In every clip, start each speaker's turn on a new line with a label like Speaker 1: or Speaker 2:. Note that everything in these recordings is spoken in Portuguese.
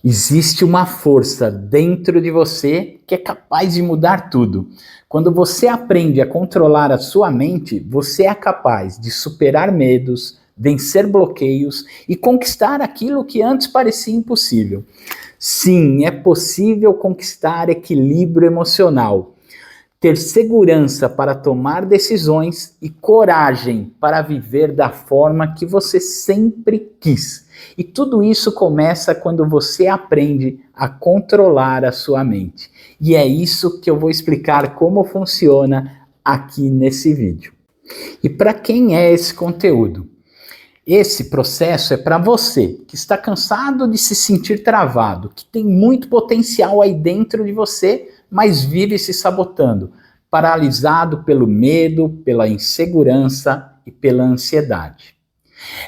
Speaker 1: Existe uma força dentro de você que é capaz de mudar tudo. Quando você aprende a controlar a sua mente, você é capaz de superar medos, vencer bloqueios e conquistar aquilo que antes parecia impossível. Sim, é possível conquistar equilíbrio emocional, ter segurança para tomar decisões e coragem para viver da forma que você sempre quis. E tudo isso começa quando você aprende a controlar a sua mente. E é isso que eu vou explicar como funciona aqui nesse vídeo. E para quem é esse conteúdo? Esse processo é para você que está cansado de se sentir travado, que tem muito potencial aí dentro de você, mas vive se sabotando, paralisado pelo medo, pela insegurança e pela ansiedade.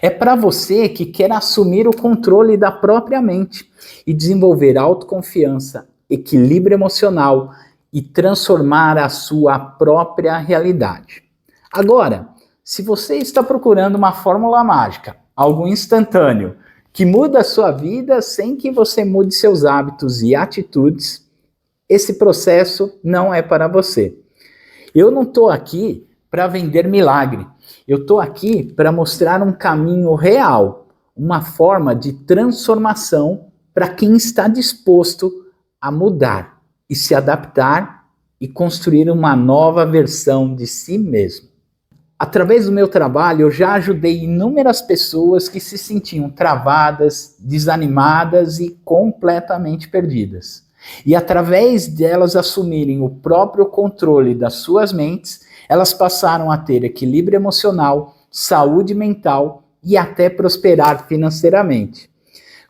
Speaker 1: É para você que quer assumir o controle da própria mente e desenvolver autoconfiança, equilíbrio emocional e transformar a sua própria realidade. Agora, se você está procurando uma fórmula mágica, algo instantâneo, que muda a sua vida sem que você mude seus hábitos e atitudes, esse processo não é para você. Eu não estou aqui para vender milagre. Eu estou aqui para mostrar um caminho real, uma forma de transformação para quem está disposto a mudar e se adaptar e construir uma nova versão de si mesmo. Através do meu trabalho, eu já ajudei inúmeras pessoas que se sentiam travadas, desanimadas e completamente perdidas. E através delas assumirem o próprio controle das suas mentes, elas passaram a ter equilíbrio emocional, saúde mental e até prosperar financeiramente.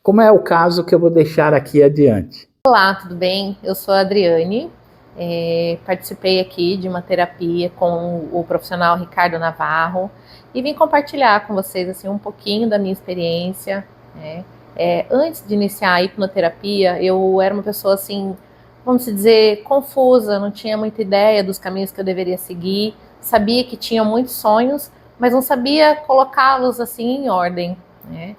Speaker 1: Como é o caso que eu vou deixar aqui adiante.
Speaker 2: Olá, tudo bem? Eu sou a Adriane. Participei aqui de uma terapia com o profissional Ricardo Navarro e vim compartilhar com vocês assim, um pouquinho da minha experiência, né? Antes de iniciar a hipnoterapia, eu era uma pessoa assim, vamos dizer, confusa, não tinha muita ideia dos caminhos que eu deveria seguir, sabia que tinha muitos sonhos, mas não sabia colocá-los assim em ordem, né?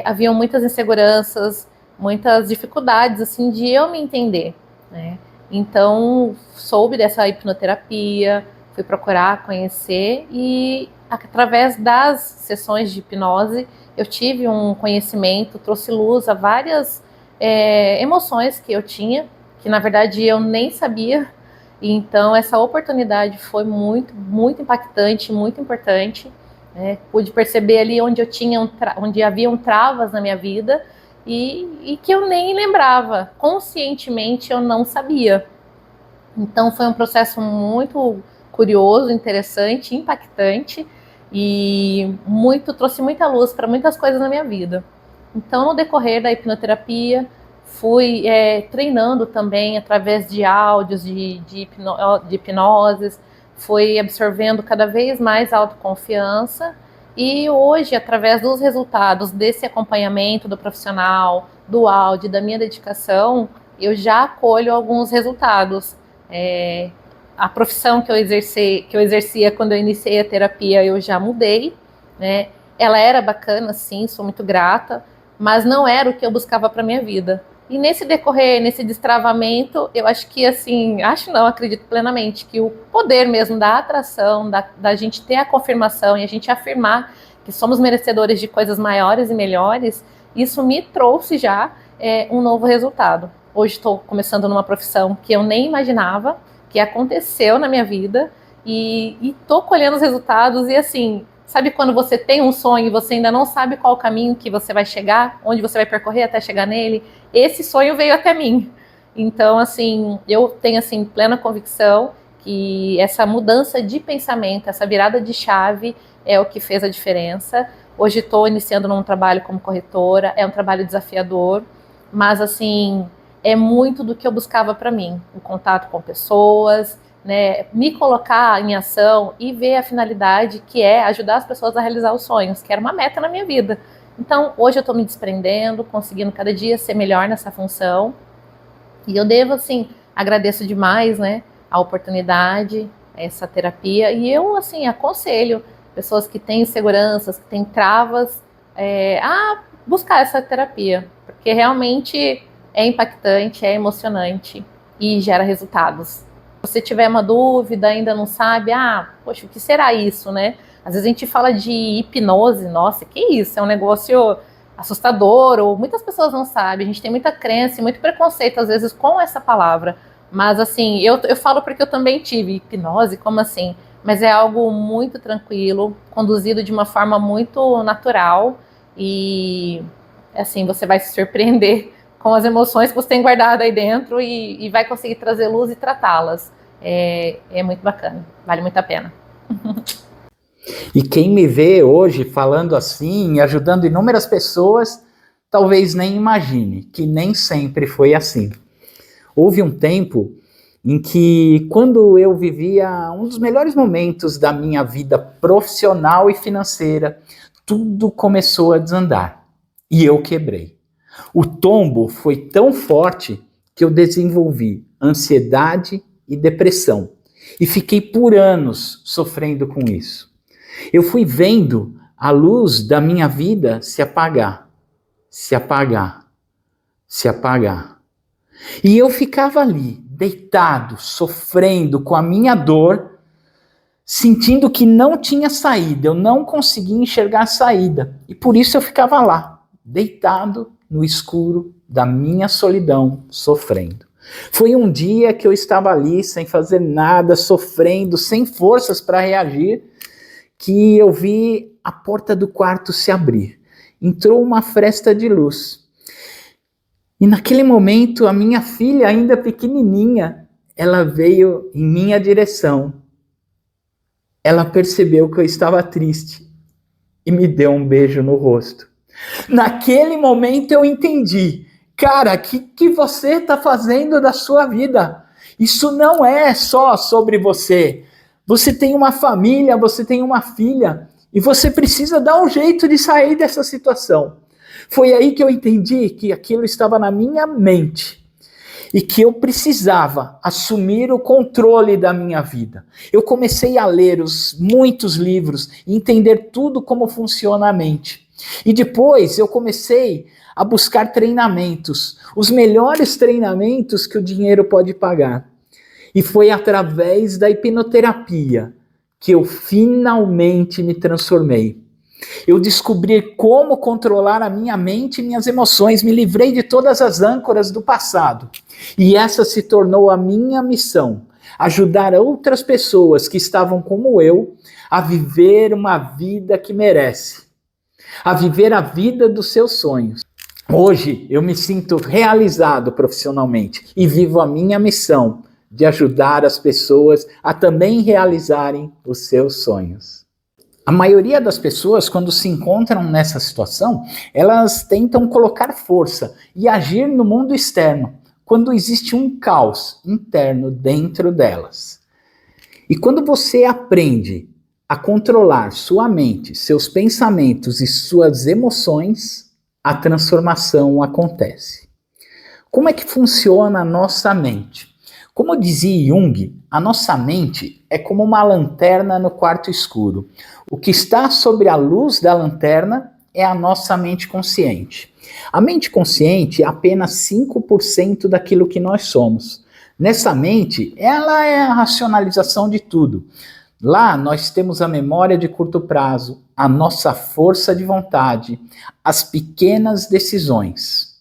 Speaker 2: Haviam muitas inseguranças, muitas dificuldades assim de eu me entender, né? Então, soube dessa hipnoterapia, fui procurar conhecer e através das sessões de hipnose eu tive um conhecimento, trouxe luz a várias emoções que eu tinha, que na verdade eu nem sabia. Então, essa oportunidade foi muito, muito impactante, muito importante. Pude perceber ali onde haviam travas na minha vida, e que eu nem lembrava, conscientemente eu não sabia. Então foi um processo muito curioso, interessante, impactante e trouxe muita luz para muitas coisas na minha vida. Então no decorrer da hipnoterapia fui treinando também através de áudios de hipnoses, fui absorvendo cada vez mais autoconfiança. E hoje, através dos resultados desse acompanhamento do profissional, do áudio, da minha dedicação, eu já colho alguns resultados. A profissão que eu exercia quando eu iniciei a terapia, eu já mudei, né? Ela era bacana, sim, sou muito grata, mas não era o que eu buscava para minha vida. E nesse decorrer, nesse destravamento, eu acho que assim, acredito plenamente que o poder mesmo da atração, da gente ter a confirmação e a gente afirmar que somos merecedores de coisas maiores e melhores, isso me trouxe já um novo resultado. Hoje estou começando numa profissão que eu nem imaginava, que aconteceu na minha vida, e estou colhendo os resultados. E assim, sabe quando você tem um sonho e você ainda não sabe qual o caminho que você vai chegar, onde você vai percorrer até chegar nele? Esse sonho veio até mim. Então, assim, eu tenho assim plena convicção que essa mudança de pensamento, essa virada de chave é o que fez a diferença. Hoje estou iniciando num trabalho como corretora, é um trabalho desafiador, mas assim, é muito do que eu buscava para mim, o contato com pessoas, né, me colocar em ação e ver a finalidade, que é ajudar as pessoas a realizar os sonhos, que era uma meta na minha vida. Então, hoje eu estou me desprendendo, conseguindo cada dia ser melhor nessa função, e eu devo, assim, agradeço demais, né, a oportunidade, essa terapia, e eu, assim, aconselho pessoas que têm inseguranças, que têm travas, buscar essa terapia, porque realmente é impactante, é emocionante e gera resultados. Se você tiver uma dúvida, ainda não sabe, poxa, o que será isso, né? Às vezes a gente fala de hipnose, nossa, que isso? É um negócio assustador, ou muitas pessoas não sabem, a gente tem muita crença e muito preconceito, às vezes, com essa palavra. Mas, assim, eu falo porque eu também tive hipnose, como assim? Mas é algo muito tranquilo, conduzido de uma forma muito natural e, assim, você vai se surpreender com as emoções que você tem guardado aí dentro e vai conseguir trazer luz e tratá-las. É muito bacana, vale muito a pena.
Speaker 1: E quem me vê hoje falando assim, ajudando inúmeras pessoas, talvez nem imagine que nem sempre foi assim. Houve um tempo em que, quando eu vivia um dos melhores momentos da minha vida profissional e financeira, tudo começou a desandar e eu quebrei. O tombo foi tão forte que eu desenvolvi ansiedade e depressão e fiquei por anos sofrendo com isso. Eu fui vendo a luz da minha vida se apagar, se apagar, se apagar. E eu ficava ali, deitado, sofrendo com a minha dor, sentindo que não tinha saída, eu não conseguia enxergar a saída. E por isso eu ficava lá, deitado no escuro da minha solidão, sofrendo. Foi um dia que eu estava ali, sem fazer nada, sofrendo, sem forças para reagir, que eu vi a porta do quarto se abrir. Entrou uma fresta de luz. E naquele momento, a minha filha, ainda pequenininha, ela veio em minha direção. Ela percebeu que eu estava triste e me deu um beijo no rosto. Naquele momento eu entendi, cara, o que você está fazendo da sua vida? Isso não é só sobre você. Você tem uma família, você tem uma filha e você precisa dar um jeito de sair dessa situação. Foi aí que eu entendi que aquilo estava na minha mente e que eu precisava assumir o controle da minha vida. Eu comecei a ler muitos livros e entender tudo como funciona a mente. E depois eu comecei a buscar treinamentos, os melhores treinamentos que o dinheiro pode pagar. E foi através da hipnoterapia que eu finalmente me transformei. Eu descobri como controlar a minha mente e minhas emoções, me livrei de todas as âncoras do passado. E essa se tornou a minha missão, ajudar outras pessoas que estavam como eu a viver uma vida que merece, a viver a vida dos seus sonhos. Hoje eu me sinto realizado profissionalmente e vivo a minha missão de ajudar as pessoas a também realizarem os seus sonhos. A maioria das pessoas, quando se encontram nessa situação, elas tentam colocar força e agir no mundo externo, quando existe um caos interno dentro delas. E quando você aprende a controlar sua mente, seus pensamentos e suas emoções, a transformação acontece. Como é que funciona a nossa mente? Como dizia Jung, a nossa mente é como uma lanterna no quarto escuro. O que está sobre a luz da lanterna é a nossa mente consciente. A mente consciente é apenas 5% daquilo que nós somos. Nessa mente, ela é a racionalização de tudo. Lá nós temos a memória de curto prazo, a nossa força de vontade, as pequenas decisões.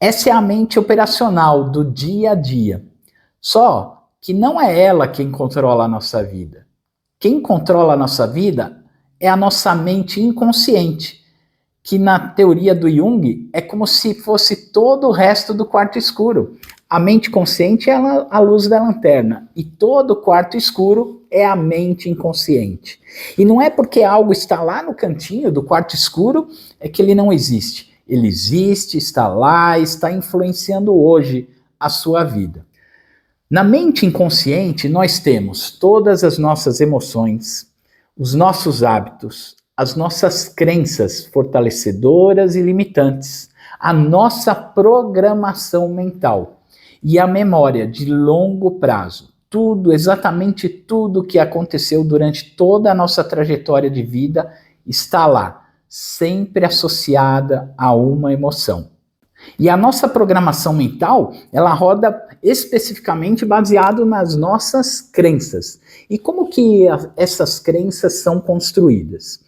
Speaker 1: Essa é a mente operacional do dia a dia. Só que não é ela quem controla a nossa vida. Quem controla a nossa vida é a nossa mente inconsciente, que na teoria do Jung é como se fosse todo o resto do quarto escuro. A mente consciente é a luz da lanterna e todo o quarto escuro é a mente inconsciente. E não é porque algo está lá no cantinho do quarto escuro é que ele não existe. Ele existe, está lá, está influenciando hoje a sua vida. Na mente inconsciente, nós temos todas as nossas emoções, os nossos hábitos, as nossas crenças fortalecedoras e limitantes, a nossa programação mental e a memória de longo prazo. Tudo, exatamente tudo que aconteceu durante toda a nossa trajetória de vida está lá, sempre associada a uma emoção. E a nossa programação mental, ela roda especificamente baseado nas nossas crenças. E como que essas crenças são construídas?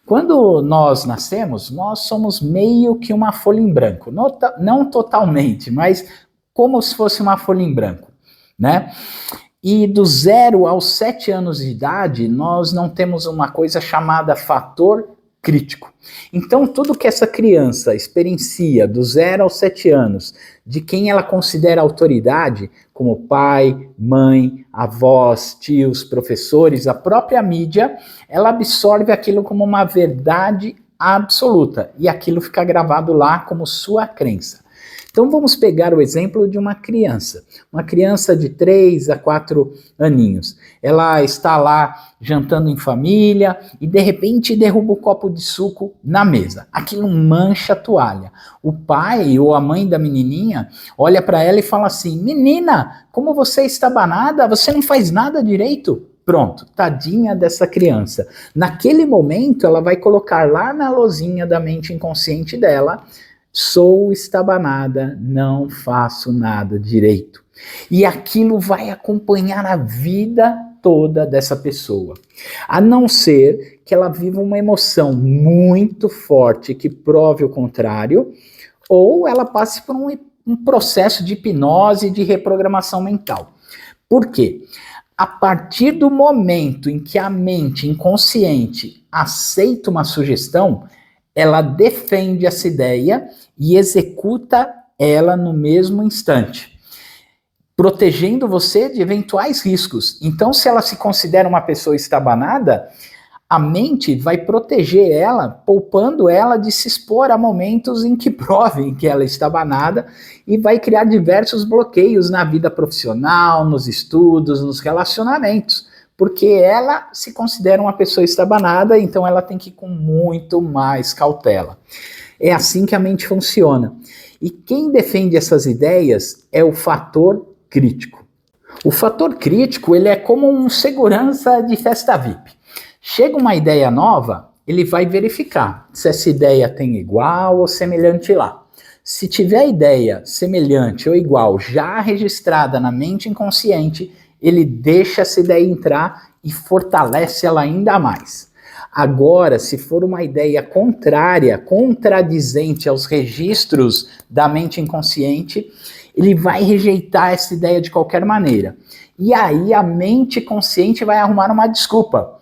Speaker 1: Quando nós nascemos, nós somos meio que uma folha em branco. Não totalmente, mas como se fosse uma folha em branco, né? E do 0 aos 7 anos de idade, nós não temos uma coisa chamada fator crítico. Então, tudo que essa criança experiencia do 0 aos 7 anos, de quem ela considera autoridade, como pai, mãe, avós, tios, professores, a própria mídia, ela absorve aquilo como uma verdade absoluta, e aquilo fica gravado lá como sua crença. Então vamos pegar o exemplo de uma criança de 3 a 4 aninhos. Ela está lá jantando em família e de repente derruba o copo de suco na mesa. Aquilo mancha a toalha. O pai ou a mãe da menininha olha para ela e fala assim: menina, como você está banada, você não faz nada direito. Pronto, tadinha dessa criança. Naquele momento ela vai colocar lá na lozinha da mente inconsciente dela: sou estabanada, não faço nada direito. E aquilo vai acompanhar a vida toda dessa pessoa. A não ser que ela viva uma emoção muito forte que prove o contrário, ou ela passe por um processo de hipnose e de reprogramação mental. Por quê? A partir do momento em que a mente inconsciente aceita uma sugestão, ela defende essa ideia e executa ela no mesmo instante, protegendo você de eventuais riscos. Então, se ela se considera uma pessoa estabanada, a mente vai proteger ela, poupando ela de se expor a momentos em que provem que ela está estabanada, e vai criar diversos bloqueios na vida profissional, nos estudos, nos relacionamentos. Porque ela se considera uma pessoa estabanada, então ela tem que ir com muito mais cautela. É assim que a mente funciona. E quem defende essas ideias é o fator crítico. O fator crítico, ele é como um segurança de festa VIP. Chega uma ideia nova, ele vai verificar se essa ideia tem igual ou semelhante lá. Se tiver ideia semelhante ou igual já registrada na mente inconsciente, ele deixa essa ideia entrar e fortalece ela ainda mais. Agora, se for uma ideia contrária, contradizente aos registros da mente inconsciente, ele vai rejeitar essa ideia de qualquer maneira. E aí a mente consciente vai arrumar uma desculpa,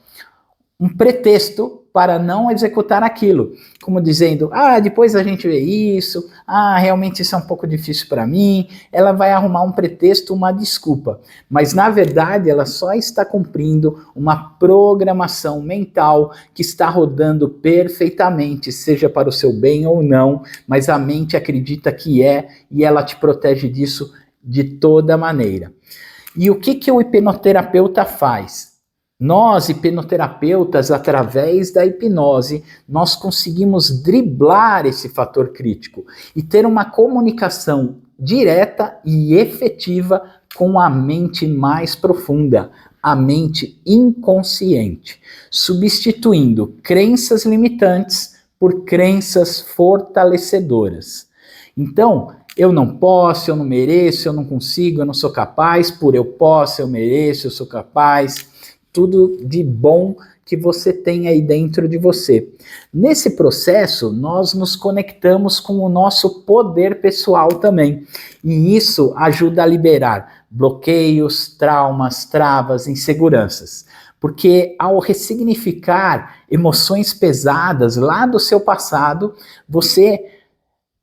Speaker 1: um pretexto para não executar aquilo, como dizendo: depois a gente vê isso, realmente isso é um pouco difícil para mim. Ela vai arrumar um pretexto, uma desculpa, mas na verdade ela só está cumprindo uma programação mental que está rodando perfeitamente, seja para o seu bem ou não, mas a mente acredita que é, e ela te protege disso de toda maneira. E o que o hipnoterapeuta faz? Nós, hipnoterapeutas, através da hipnose, nós conseguimos driblar esse fator crítico e ter uma comunicação direta e efetiva com a mente mais profunda, a mente inconsciente, substituindo crenças limitantes por crenças fortalecedoras. Então, eu não posso, eu não mereço, eu não consigo, eu não sou capaz, por eu posso, eu mereço, eu sou capaz. Tudo de bom que você tem aí dentro de você. Nesse processo, nós nos conectamos com o nosso poder pessoal também. E isso ajuda a liberar bloqueios, traumas, travas, inseguranças. Porque ao ressignificar emoções pesadas lá do seu passado, você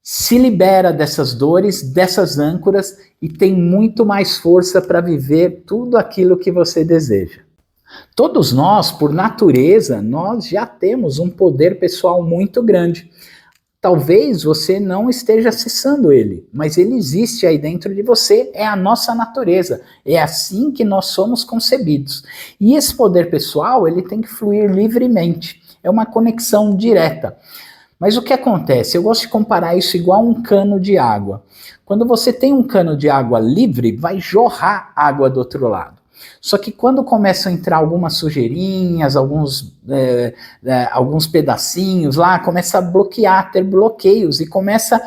Speaker 1: se libera dessas dores, dessas âncoras, e tem muito mais força para viver tudo aquilo que você deseja. Todos nós, por natureza, nós já temos um poder pessoal muito grande. Talvez você não esteja acessando ele, mas ele existe aí dentro de você, é a nossa natureza, é assim que nós somos concebidos. E esse poder pessoal, ele tem que fluir livremente, é uma conexão direta. Mas o que acontece? Eu gosto de comparar isso igual a um cano de água. Quando você tem um cano de água livre, vai jorrar água do outro lado. Só que quando começam a entrar algumas sujeirinhas, alguns pedacinhos lá, começa a bloquear, ter bloqueios e começa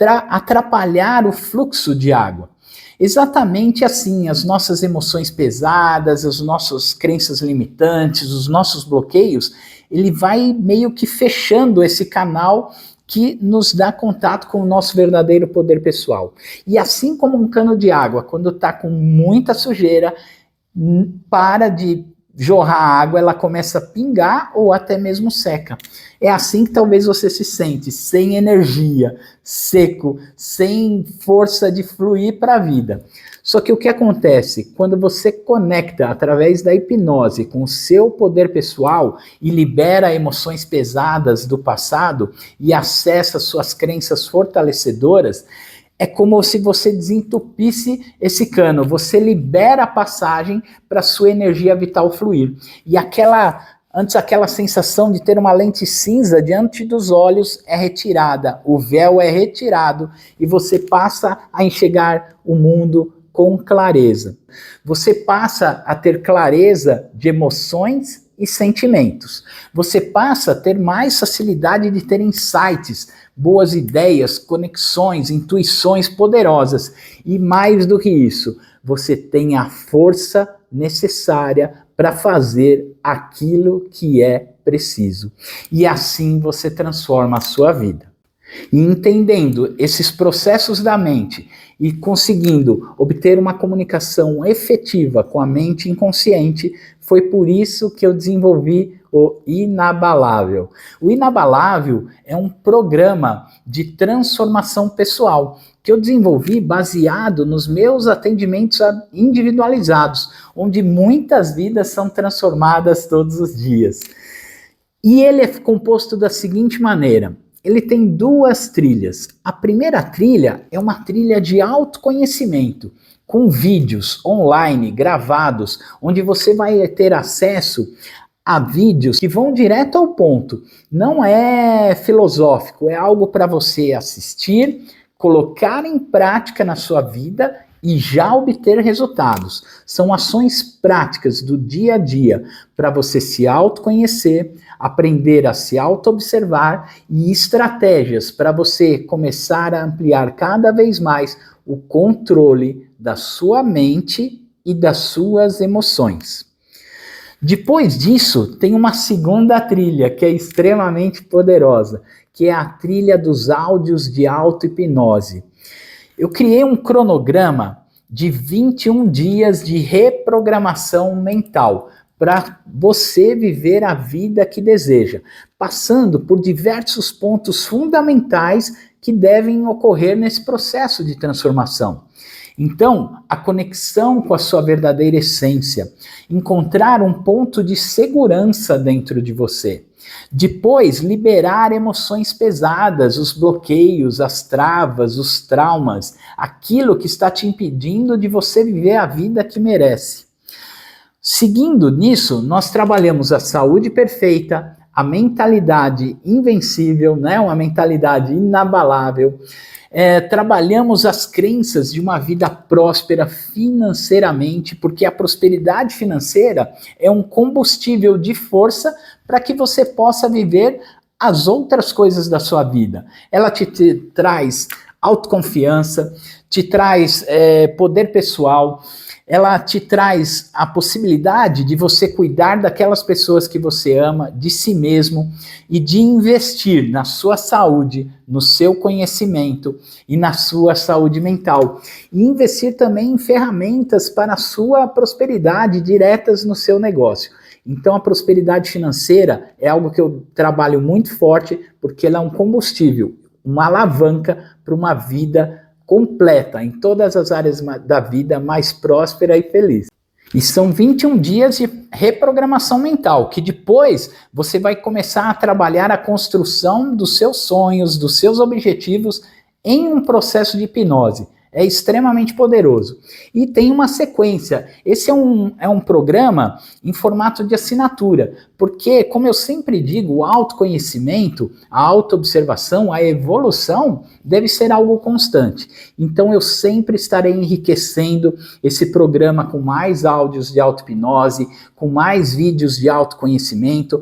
Speaker 1: a atrapalhar o fluxo de água. Exatamente assim, as nossas emoções pesadas, as nossas crenças limitantes, os nossos bloqueios, ele vai meio que fechando esse canal que nos dá contato com o nosso verdadeiro poder pessoal. E assim como um cano de água, quando está com muita sujeira, para de jorrar água, ela começa a pingar ou até mesmo seca. É assim que talvez você se sente, sem energia, seco, sem força de fluir para a vida. Só que o que acontece? Quando você conecta através da hipnose com o seu poder pessoal e libera emoções pesadas do passado e acessa suas crenças fortalecedoras, é como se você desentupisse esse cano, você libera a passagem para a sua energia vital fluir. E antes aquela sensação de ter uma lente cinza diante dos olhos é retirada, o véu é retirado e você passa a enxergar o mundo com clareza. Você passa a ter clareza de emoções e sentimentos. Você passa a ter mais facilidade de ter insights, boas ideias, conexões, intuições poderosas. E mais do que isso, você tem a força necessária para fazer aquilo que é preciso. E assim você transforma a sua vida. E entendendo esses processos da mente e conseguindo obter uma comunicação efetiva com a mente inconsciente, foi por isso que eu desenvolvi o Inabalável. O Inabalável é um programa de transformação pessoal que eu desenvolvi baseado nos meus atendimentos individualizados, onde muitas vidas são transformadas todos os dias. E ele é composto da seguinte maneira: ele tem duas trilhas. A primeira trilha é uma trilha de autoconhecimento, com vídeos online gravados, onde você vai ter acesso a vídeos que vão direto ao ponto. Não é filosófico, é algo para você assistir, colocar em prática na sua vida e já obter resultados. São ações práticas do dia a dia para você se autoconhecer, aprender a se auto-observar e estratégias para você começar a ampliar cada vez mais o controle da sua mente e das suas emoções. Depois disso, tem uma segunda trilha que é extremamente poderosa, que é a trilha dos áudios de auto-hipnose. Eu criei um cronograma de 21 dias de reprogramação mental para você viver a vida que deseja, passando por diversos pontos fundamentais que devem ocorrer nesse processo de transformação. Então, a conexão com a sua verdadeira essência, encontrar um ponto de segurança dentro de você. Depois, liberar emoções pesadas, os bloqueios, as travas, os traumas, aquilo que está te impedindo de você viver a vida que merece. Seguindo nisso, nós trabalhamos a saúde perfeita, a mentalidade invencível, né? Uma mentalidade inabalável. Trabalhamos as crenças de uma vida próspera financeiramente, porque a prosperidade financeira é um combustível de força para que você possa viver as outras coisas da sua vida. Ela te traz autoconfiança, te traz poder pessoal, ela te traz a possibilidade de você cuidar daquelas pessoas que você ama, de si mesmo e de investir na sua saúde, no seu conhecimento e na sua saúde mental. E investir também em ferramentas para a sua prosperidade diretas no seu negócio. Então a prosperidade financeira é algo que eu trabalho muito forte porque ela é um combustível, uma alavanca para uma vida completa, em todas as áreas da vida, mais próspera e feliz. E são 21 dias de reprogramação mental, que depois você vai começar a trabalhar a construção dos seus sonhos, dos seus objetivos em um processo de hipnose. É extremamente poderoso. E tem uma sequência. Esse é um programa em formato de assinatura, porque, como eu sempre digo, o autoconhecimento, a autoobservação, a evolução deve ser algo constante. Então eu sempre estarei enriquecendo esse programa com mais áudios de auto-hipnose, com mais vídeos de autoconhecimento,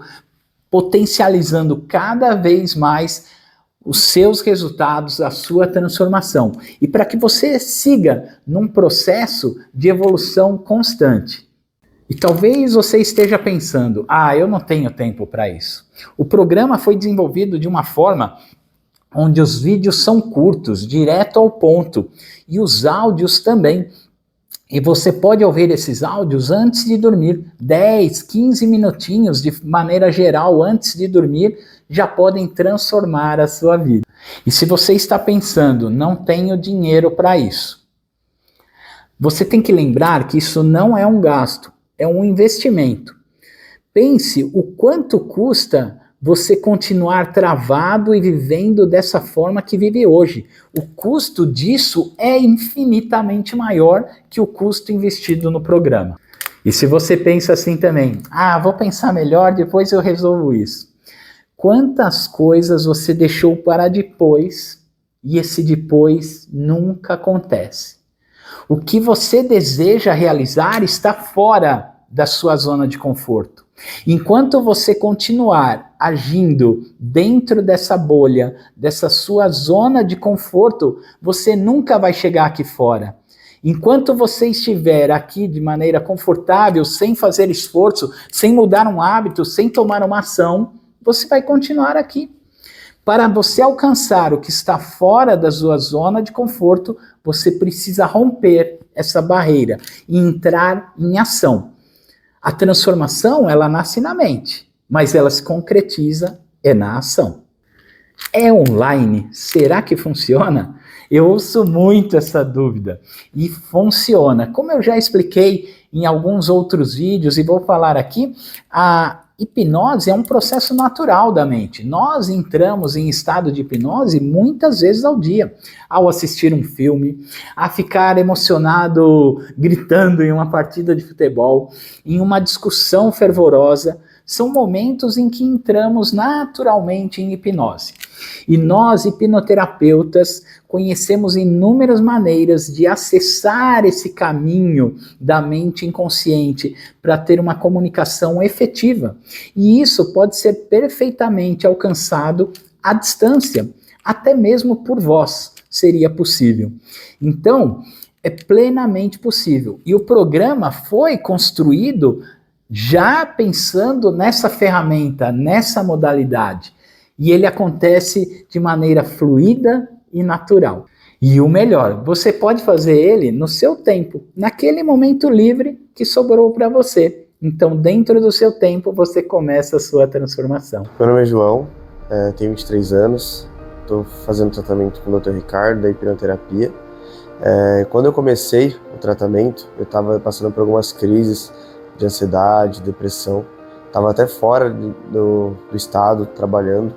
Speaker 1: potencializando cada vez mais os seus resultados, a sua transformação. E para que você siga num processo de evolução constante. E talvez você esteja pensando, eu não tenho tempo para isso. O programa foi desenvolvido de uma forma onde os vídeos são curtos, direto ao ponto, e os áudios também. E você pode ouvir esses áudios antes de dormir, 10, 15 minutinhos de maneira geral antes de dormir, já podem transformar a sua vida. E se você está pensando, não tenho dinheiro para isso, você tem que lembrar que isso não é um gasto, é um investimento. Pense o quanto custa você continuar travado e vivendo dessa forma que vive hoje. O custo disso é infinitamente maior que o custo investido no programa. E se você pensa assim também, vou pensar melhor, depois eu resolvo isso. Quantas coisas você deixou para depois e esse depois nunca acontece? O que você deseja realizar está fora da sua zona de conforto. Enquanto você continuar agindo dentro dessa bolha, dessa sua zona de conforto, você nunca vai chegar aqui fora. Enquanto você estiver aqui de maneira confortável, sem fazer esforço, sem mudar um hábito, sem tomar uma ação, você vai continuar aqui. Para você alcançar o que está fora da sua zona de conforto, você precisa romper essa barreira e entrar em ação. A transformação, ela nasce na mente, mas ela se concretiza na ação. É online? Será que funciona? Eu ouço muito essa dúvida. E funciona. Como eu já expliquei em alguns outros vídeos e vou falar aqui, a hipnose é um processo natural da mente. Nós entramos em estado de hipnose muitas vezes ao dia, ao assistir um filme, a ficar emocionado gritando em uma partida de futebol, em uma discussão fervorosa. São momentos em que entramos naturalmente em hipnose. E nós, hipnoterapeutas, conhecemos inúmeras maneiras de acessar esse caminho da mente inconsciente para ter uma comunicação efetiva. E isso pode ser perfeitamente alcançado à distância, até mesmo por voz seria possível. Então, é plenamente possível. E o programa foi construído já pensando nessa ferramenta, nessa modalidade. E ele acontece de maneira fluida e natural. E o melhor, você pode fazer ele no seu tempo, naquele momento livre que sobrou para você. Então, dentro do seu tempo, você começa a sua transformação.
Speaker 3: Meu nome é João, tenho 23 anos, estou fazendo tratamento com o Dr. Ricardo, da hipnoterapia. Quando eu comecei o tratamento, eu estava passando por algumas crises de ansiedade, depressão. Estava até fora do estado, trabalhando.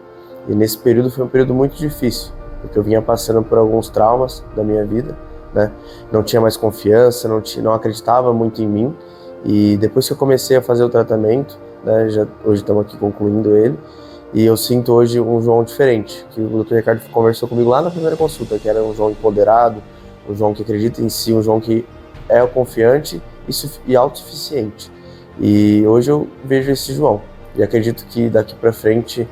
Speaker 3: E nesse período foi um período muito difícil, porque eu vinha passando por alguns traumas da minha vida, né? Não tinha mais confiança, não acreditava muito em mim. E depois que eu comecei a fazer o tratamento, né, hoje estamos aqui concluindo ele, e eu sinto hoje um João diferente, que o Dr. Ricardo conversou comigo lá na primeira consulta, que era um João empoderado, um João que acredita em si, um João que é confiante e autossuficiente. E hoje eu vejo esse João, e acredito que daqui para frente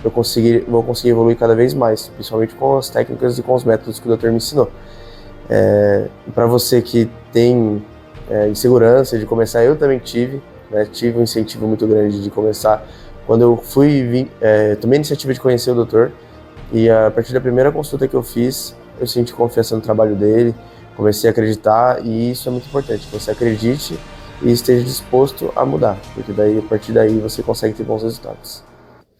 Speaker 3: vou conseguir evoluir cada vez mais, principalmente com as técnicas e com os métodos que o doutor me ensinou. Para você que tem insegurança de começar, eu também tive um incentivo muito grande de começar. Quando eu tomei a iniciativa de conhecer o doutor, e a partir da primeira consulta que eu fiz, eu senti confiança no trabalho dele, comecei a acreditar, e isso é muito importante, que você acredite e esteja disposto a mudar, porque daí, a partir daí você consegue ter bons resultados.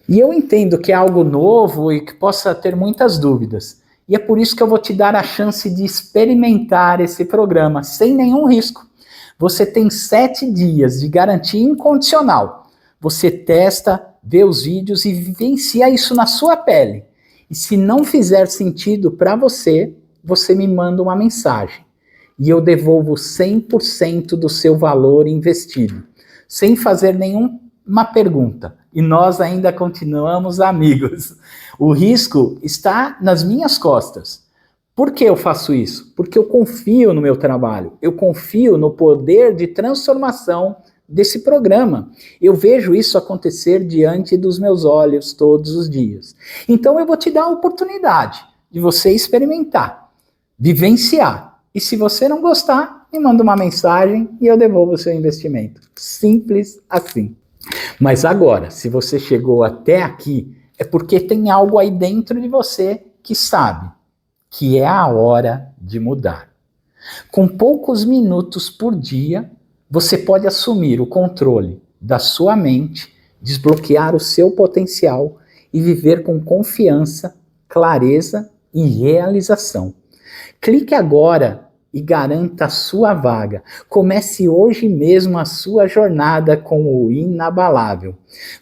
Speaker 1: E eu entendo que é algo novo e que possa ter muitas dúvidas. E é por isso que eu vou te dar a chance de experimentar esse programa sem nenhum risco. Você tem 7 dias de garantia incondicional. Você testa, vê os vídeos e vivencia isso na sua pele. E se não fizer sentido para você, você me manda uma mensagem e eu devolvo 100% do seu valor investido, sem fazer nenhuma pergunta. E nós ainda continuamos amigos. O risco está nas minhas costas. Por que eu faço isso? Porque eu confio no meu trabalho, eu confio no poder de transformação desse programa. Eu vejo isso acontecer diante dos meus olhos todos os dias. Então eu vou te dar a oportunidade de você experimentar, vivenciar. E se você não gostar, me manda uma mensagem e eu devolvo o seu investimento. Simples assim. Mas agora, se você chegou até aqui, é porque tem algo aí dentro de você que sabe que é a hora de mudar. Com poucos minutos por dia, você pode assumir o controle da sua mente, desbloquear o seu potencial e viver com confiança, clareza e realização. Clique agora e garanta a sua vaga. Comece hoje mesmo a sua jornada com o Inabalável.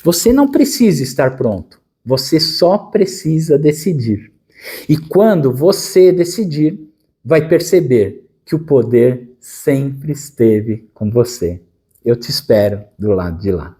Speaker 1: Você não precisa estar pronto, você só precisa decidir. E quando você decidir, vai perceber que o poder sempre esteve com você. Eu te espero do lado de lá.